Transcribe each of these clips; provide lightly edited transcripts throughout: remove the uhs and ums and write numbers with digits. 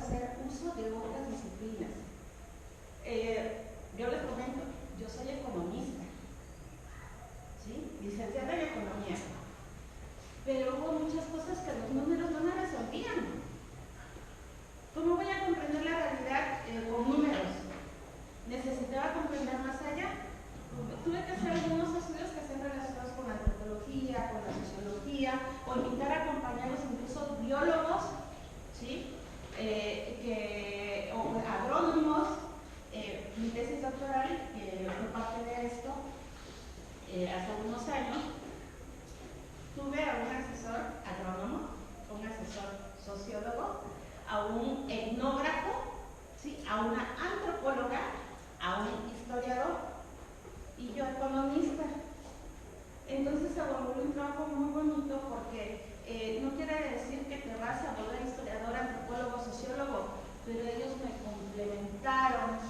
hacer uso de otras disciplinas. Yo les comento, yo soy economista, ¿sí? Licenciada en economía, pero hubo muchas cosas que los números no me resolvían. ¿Cómo voy a comprender la realidad con números? Necesitaba comprender más allá. Tuve que hacer algunos estudios que estén relacionados con la antropología, con la sociología, o invitar a compañeros, incluso biólogos, ¿sí? O agrónomos. Mi tesis doctoral, que fue parte de esto, hace algunos años, tuve a un asesor agrónomo, un asesor sociólogo, a un etnógrafo, ¿sí? A una antropóloga, a un historiador y yo economista. Entonces se volvió un trabajo muy bonito porque no quiere decir que te vas a volver historiador, antropólogo, sociólogo, pero ellos me complementaron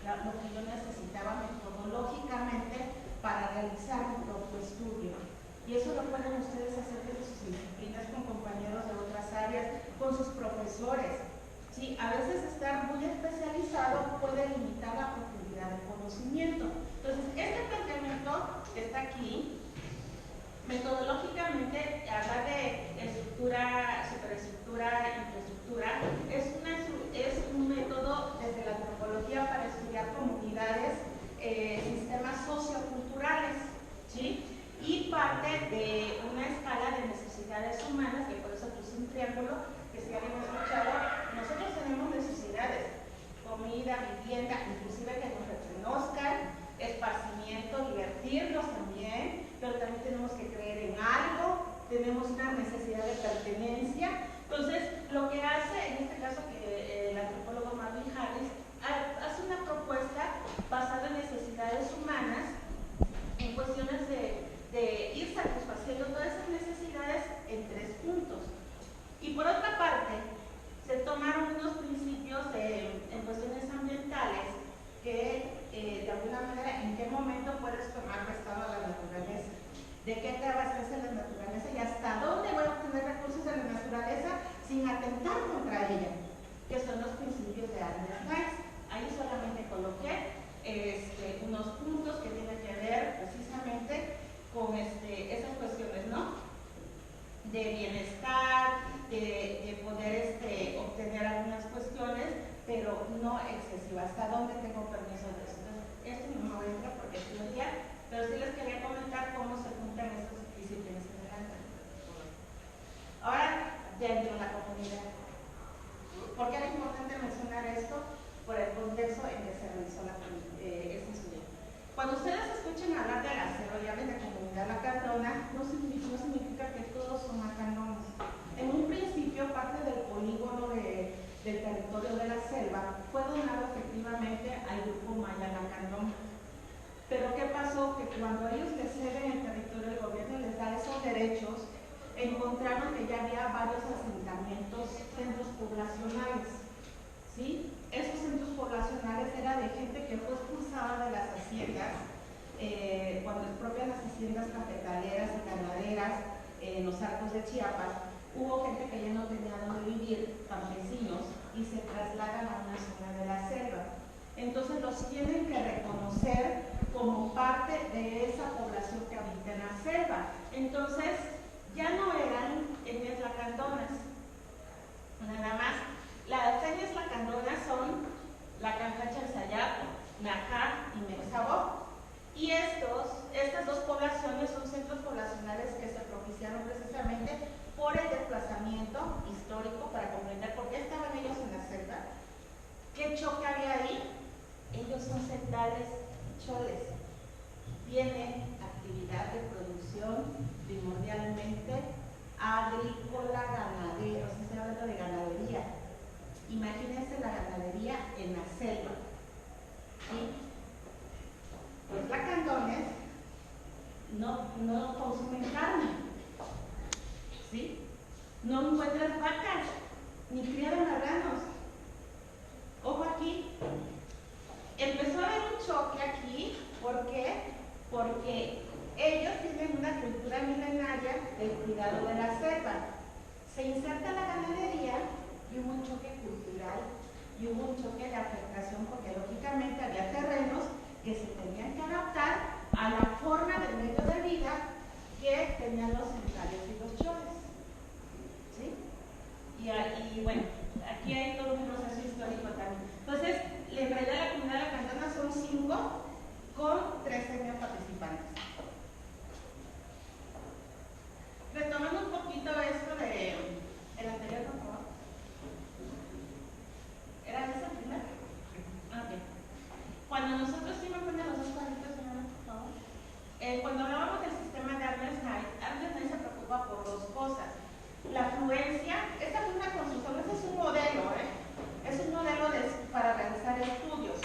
lo que yo necesitaba metodológicamente para realizar mi propio estudio. Y eso lo pueden ustedes hacer desde sus disciplinas, con compañeros de otras áreas, con sus profesores. ¿Sí? A veces estar muy especializado puede limitar la profundidad del conocimiento. Entonces, este planteamiento que está aquí, metodológicamente, habla de estructura, superestructura, infraestructura, es un método desde la antropología para estudiar comunidades, sistemas socioculturales, ¿sí? Y parte de una escala de necesidades humanas, que por eso puse un triángulo, que si alguien ha escuchado, nosotros tenemos necesidades, comida, vivienda, inclusive que nos reconozcan, esparcimiento, divertirnos también, pero también tenemos que creer en algo, tenemos una necesidad de pertenencia. Entonces, lo que hace, en este caso, que el antropólogo Marvin Harris hace una propuesta basada en necesidades humanas, en cuestiones de ir satisfaciendo todas esas necesidades en 3 puntos. Y por otra parte, se tomaron unos principios en cuestiones ambientales que, de alguna manera, en qué momento puedes tomar prestado a la naturaleza, de qué te abastece la naturaleza y hasta dónde voy a obtener recursos de la naturaleza sin atentar contra ella, que son los principios de Ernest Weiss. Ahí solamente coloqué unos puntos que tienen que ver precisamente con esas cuestiones, ¿no? De bienestar, de poder obtener algunas cuestiones, pero no excesiva. ¿Hasta dónde tengo permiso de eso? Entonces, esto no me voy a entrar porque es teoría, pero sí les quería comentar cómo se juntan estas disciplinas en el área. Ahora, dentro de la comunidad. ¿Por qué era importante mencionar esto? Por el contexto en que se realizó este estudio. Cuando ustedes escuchen hablar del acero y hablen de comunidad lacandona, no significa que todos son lacandones. En un principio, parte del polígono del territorio de la selva fue donado efectivamente al grupo maya lacandón. Pero ¿qué pasó? Que cuando ellos les ceden el territorio, el gobierno les da esos derechos, encontraron que ya había varios asentamientos, centros poblacionales. ¿Sí? Esos centros poblacionales eran de gente que fue expulsada de las haciendas, cuando expropian las haciendas cafetaleras y ganaderas en los Altos de Chiapas. Hubo gente que ya no tenía donde vivir, campesinos, y se trasladan a una zona de la selva. Entonces los tienen que reconocer como parte de esa población que habita en la selva. Entonces ya no eran etnias lacandonas, nada más. Las etnias lacandonas son Lacancacha, Sayap, Najá y Mexabó. Y estas dos poblaciones son centros poblacionales que se propiciaron precisamente por el desplazamiento histórico, para comprender por qué estaban ellos en la selva, qué choque había ahí. Ellos son centrales choles. Tienen actividad de producción primordialmente agrícola, ganadera, o sea, estoy hablando de ganadería. Imagínense la ganadería en la selva. ¿Sí? Los lacandones no consumen carne. ¿Sí? No encuentran vacas, ni crían marranos. Ojo aquí. Empezó a haber un choque aquí. ¿Por qué? Porque ellos tienen una cultura milenaria del cuidado de la selva. Se inserta la ganadería y hubo un choque cultural bueno, aquí hay todo un proceso histórico también. Entonces, en realidad la comunidad de la Cantona son 5 con 13 participantes. Retomando un poquito esto de el anterior, por favor. ¿Era ese el primero? Ok. Cuando nosotros sí me ponen los dos cuadritos, por favor. Cuando hablábamos del sistema de Ernest Knight se preocupa por 2 cosas. La afluencia, esta fue una construcción, este es un modelo, es un modelo para realizar estudios.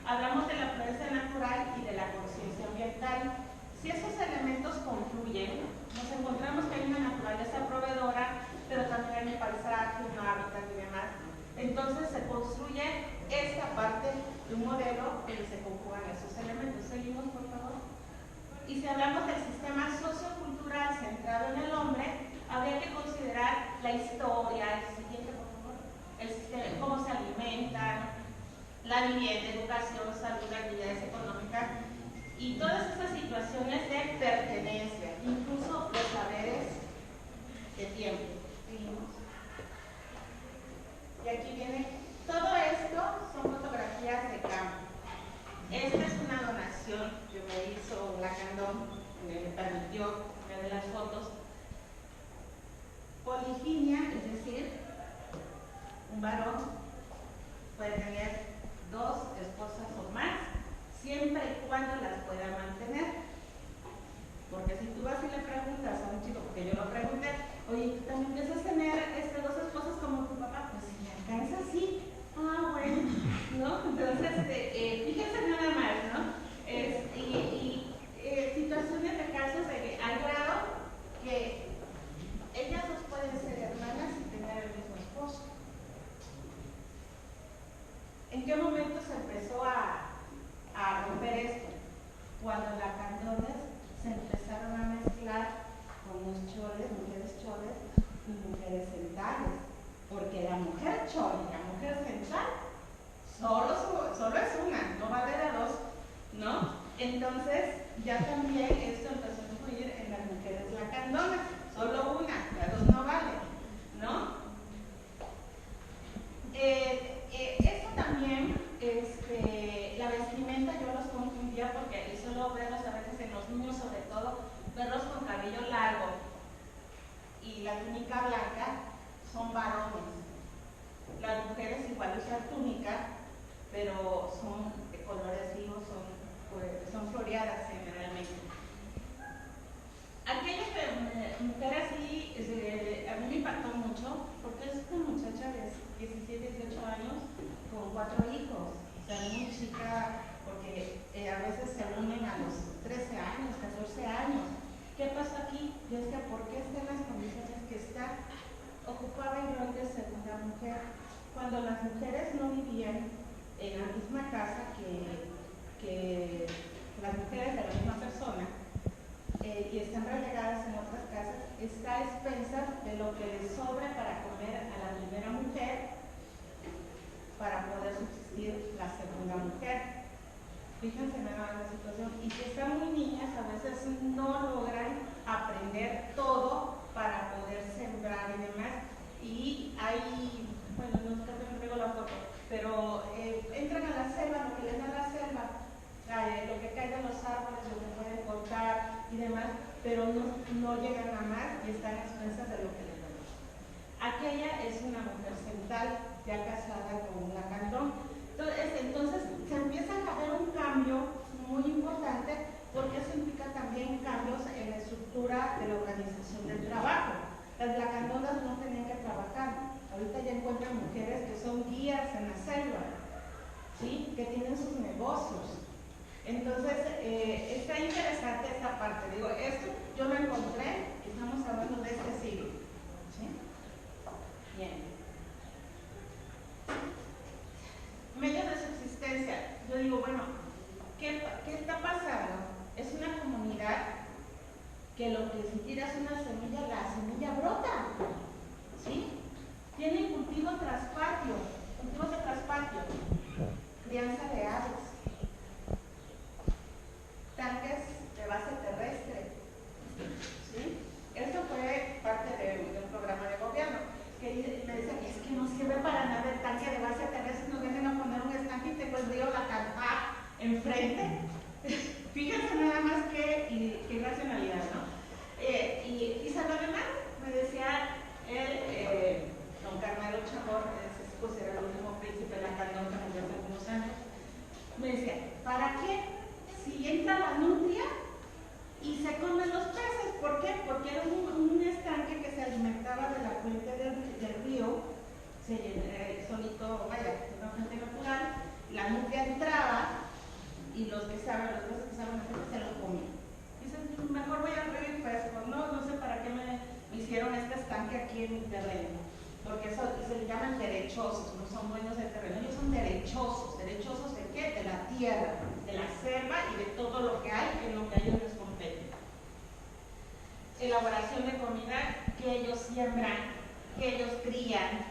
Hablamos de la afluencia natural y de la conciencia ambiental. Si esos elementos confluyen, nos encontramos que hay una naturaleza proveedora, pero también hay un paisaje, un hábitat y demás. Entonces se construye esta parte de un modelo donde se conjugan esos elementos. Seguimos, por favor. Y si hablamos del sistema sociocultural centrado en el hombre, habría que considerar la historia, el siguiente, por favor, el sistema, cómo se alimentan, la vivienda, educación, salud, actividades económicas y todas estas situaciones de pertenencia, incluso los saberes de tiempo. Seguimos. Y aquí viene, todo esto son fotografías de campo. Esta es una donación que me hizo Lacandón, me permitió ver las fotos. Poliginia, es decir, un varón puede tener 2 esposas o más, siempre y cuando las pueda mantener. Porque si tú vas y le preguntas a un chico, porque yo lo pregunté, oye, ¿tú también piensas tener 2 esposas como tu papá? Pues si me alcanza, sí. Ah, bueno, ¿no? Entonces, fíjense nada más, ¿no? Situaciones de casos al grado que ellas 2 pueden ser hermanas y tener el mismo esposo. ¿En qué momento se empezó a romper esto? Cuando las candones se empezaron a mezclar con los choles, mujeres choles y mujeres centales. Porque la mujer chole y la mujer central solo es una, no vale la 2, ¿no? Entonces, ya también esto empezó a influir en las mujeres lacandonas. Solo una, las 2 no vale, ¿no? Esto también, la vestimenta yo los confundía porque suelo verlos a veces en los niños, sobre todo, verlos con cabello largo y la túnica blanca son varones. Las mujeres igual usan túnica, pero son de colores vivos, son floreadas generalmente. Aquella mujer así, a mí me impactó mucho, porque es una muchacha de 17, 18 años con 4 hijos, o sea, muy chica, porque a veces se unen a los 13 años, 14 años. ¿Qué pasa aquí? Yo decía, ¿por qué está en las condiciones que está? Ocupaba el rol de segunda mujer, cuando las mujeres no vivían en la misma casa que las mujeres de la misma persona, y están relegadas en otras casas, está a expensas de lo que les sobre para comer a la primera mujer para poder subsistir la segunda mujer. Fíjense nada más la situación. Y si están muy niñas, a veces no logran aprender todo para poder sembrar y demás. Y hay, bueno, no creo que no traigo la foto, pero entran a la selva, lo que les da la selva, lo que cae de los árboles, lo que pueden cortar y demás, pero no llegan a más y están a expensas de lo que les dan. Aquella es una mujer central, ya casada con un lacandón. Entonces se empieza a haber un cambio muy importante, porque eso implica también cambios en la estructura de la organización del trabajo. Las lacandonas no tenían que trabajar. Ahorita ya encuentran mujeres que son guías en la selva, ¿sí? Que tienen sus negocios. Entonces, está interesante esta parte. Digo, esto yo lo encontré, estamos hablando de este siglo, ¿sí? Bien. Medios de subsistencia. Yo digo, bueno, ¿qué está pasando? Es una comunidad que lo que si tiras una semilla, la semilla brota, ¿sí? Tienen cultivos de traspatio, crianza de aves, tanques de base terrestre, ¿sí? Esto fue parte de mi terreno, porque eso se les llaman derechosos, no son dueños del terreno, ellos son derechosos. ¿Derechosos de qué? De la tierra, de la selva y de todo lo que hay en lo que a ellos les compete. Elaboración de comida que ellos siembran, que ellos crían,